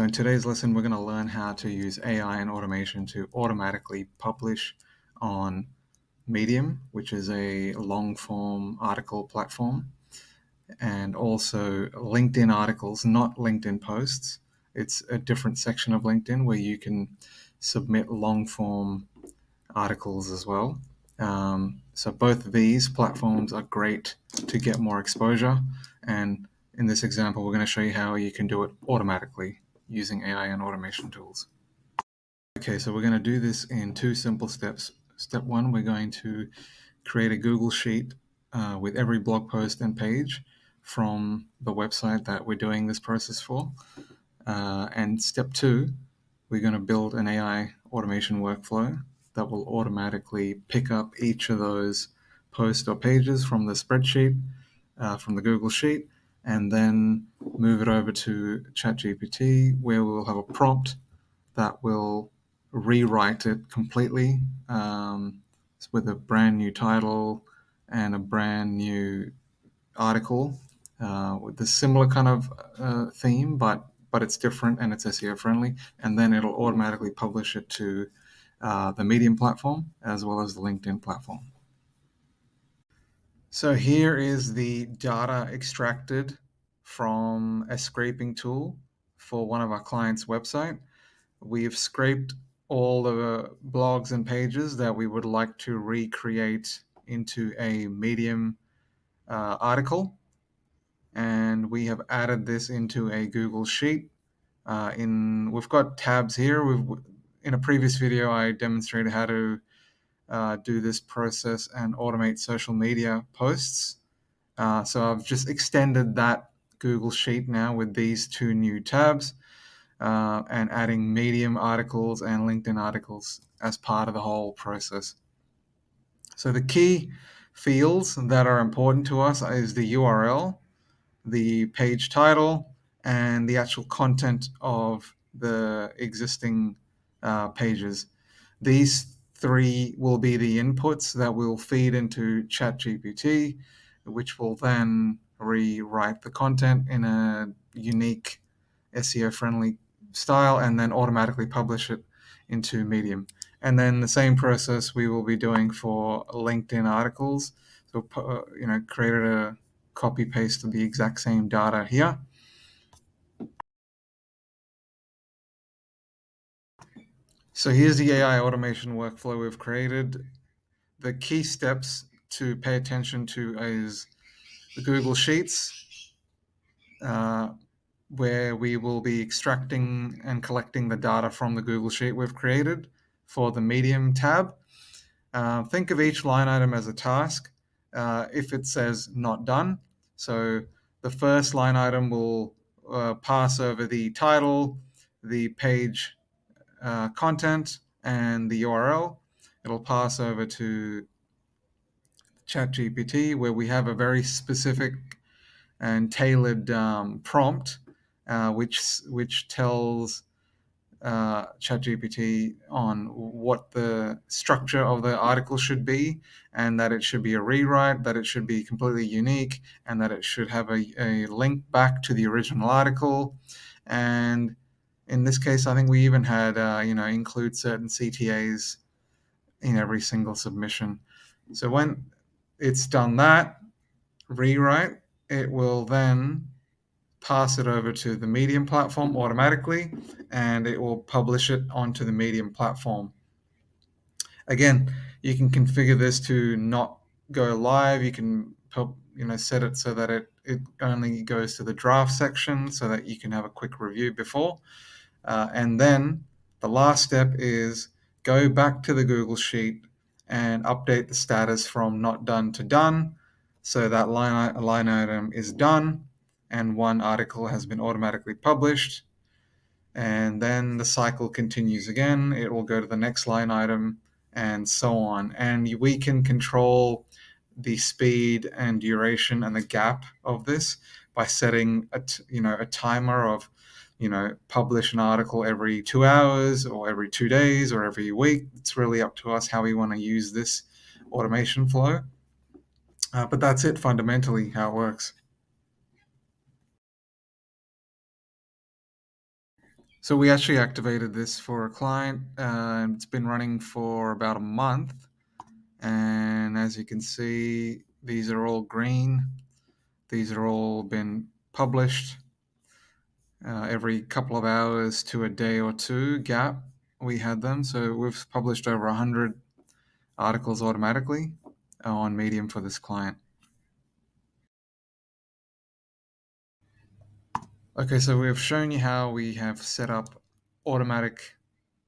in today's lesson, we're going to learn how to use AI and automation to automatically publish on Medium, which is a long-form article platform, and also LinkedIn articles, not LinkedIn posts. It's a different section of LinkedIn where you can submit long-form articles as well. So both of these platforms are great to get more exposure, and in this example, we're going to show you how you can do it automatically using AI and automation tools. Okay, so we're going to do this in two simple steps. Step one, we're going to create a Google Sheet with every blog post and page from the website that we're doing this process for. And step two, we're going to build an AI automation workflow that will automatically pick up each of those posts or pages from the spreadsheet, from the Google Sheet, and then move it over to ChatGPT, where we'll have a prompt that will rewrite it completely with a brand new title and a brand new article with a similar kind of theme, but it's different and it's SEO friendly. And then it'll automatically publish it to the Medium platform as well as the LinkedIn platform. So here is the data extracted from a scraping tool for one of our clients' website. We've scraped all the blogs and pages that we would like to recreate into a Medium article. And we have added this into a Google Sheet. We've got tabs here. In a previous video, I demonstrated how to do this process and automate social media posts. So I've just extended that Google Sheet now with these two new tabs and adding Medium articles and LinkedIn articles as part of the whole process. So the key fields that are important to us is the URL, the page title, and the actual content of the existing pages. These three will be the inputs that will feed into ChatGPT, which will then rewrite the content in a unique SEO-friendly style and then automatically publish it into Medium. And then the same process we will be doing for LinkedIn articles. So, created a copy paste of the exact same data here. So here's the AI automation workflow we've created. The key steps to pay attention to is the Google Sheets, where we will be extracting and collecting the data from the Google Sheet we've created for the Medium tab. Think of each line item as a task. If it says not done, so the first line item will pass over the title, the page content, and the URL. It'll pass over to ChatGPT, where we have a very specific and tailored prompt, which tells ChatGPT on what the structure of the article should be, and that it should be a rewrite, that it should be completely unique, and that it should have a link back to the original article. And in this case, I think we even had include certain CTAs in every single submission. So when it's done that rewrite, it will then pass it over to the Medium platform automatically, and it will publish it onto the Medium platform. Again, you can configure this to not go live. You can set it so that it only goes to the draft section so that you can have a quick review before. And then the last step is go back to the Google Sheet and update the status from not done to done. So that line item is done and one article has been automatically published. And then the cycle continues again. It will go to the next line item and so on. And we can control the speed and duration and the gap of this by setting a timer of publish an article every 2 hours or every 2 days or every week. It's really up to us how we want to use this automation flow. But that's it fundamentally how it works. So we actually activated this for a client. It's been running for about a month. And as you can see, these are all green. These are all been published every couple of hours to a day or two gap. We had them. So we've published over 100 articles automatically on Medium for this client. Okay, so we've shown you how we have set up automatic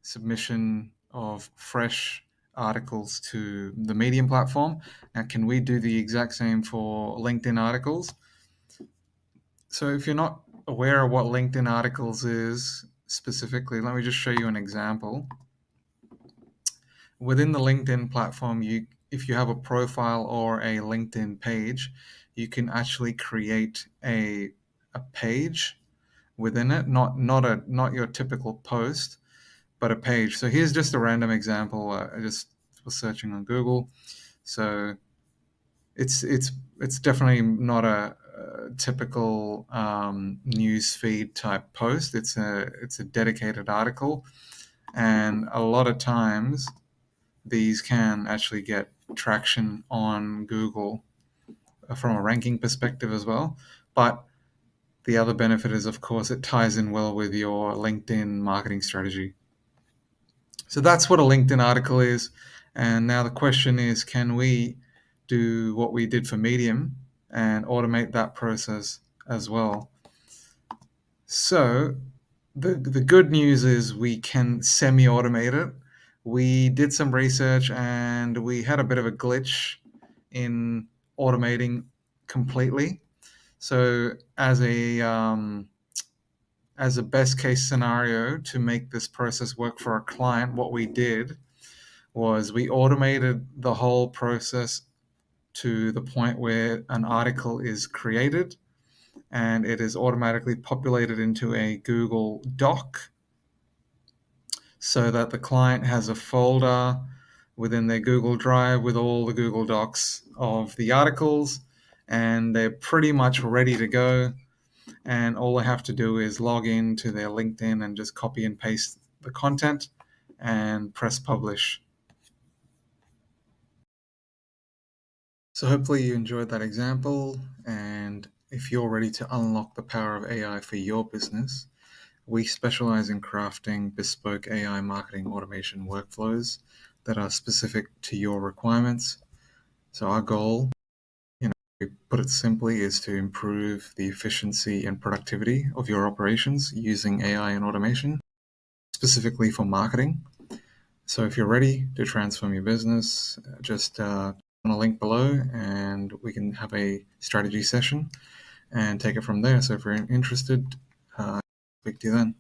submission of fresh articles to the Medium platform. Now, can we do the exact same for LinkedIn articles? So if you're not aware of what LinkedIn articles is specifically, let me just show you an example. Within the LinkedIn platform, if you have a profile or a LinkedIn page, you can actually create a page within it, not your typical post, but a page. So here's just a random example. I just was searching on Google. So it's definitely not a typical news feed type post. It's a dedicated article, and a lot of times these can actually get traction on Google from a ranking perspective as well. But the other benefit is, of course, it ties in well with your LinkedIn marketing strategy. So that's what a LinkedIn article is. And now the question is, can we do what we did for Medium and automate that process as well? So the good news is we can semi-automate it. We did some research and we had a bit of a glitch in automating completely. So as a best case scenario to make this process work for our client, what we did was we automated the whole process to the point where an article is created and it is automatically populated into a Google Doc so that the client has a folder within their Google Drive with all the Google Docs of the articles, and they're pretty much ready to go. And all they have to do is log in to their LinkedIn and just copy and paste the content and press publish. So hopefully you enjoyed that example, and if you're ready to unlock the power of AI for your business, we specialize in crafting bespoke AI marketing automation workflows that are specific to your requirements. So our goal, we put it simply, is to improve the efficiency and productivity of your operations using AI and automation, specifically for marketing. So if you're ready to transform your business, just on a link below and we can have a strategy session and take it from there. So if you're interested, speak to you then.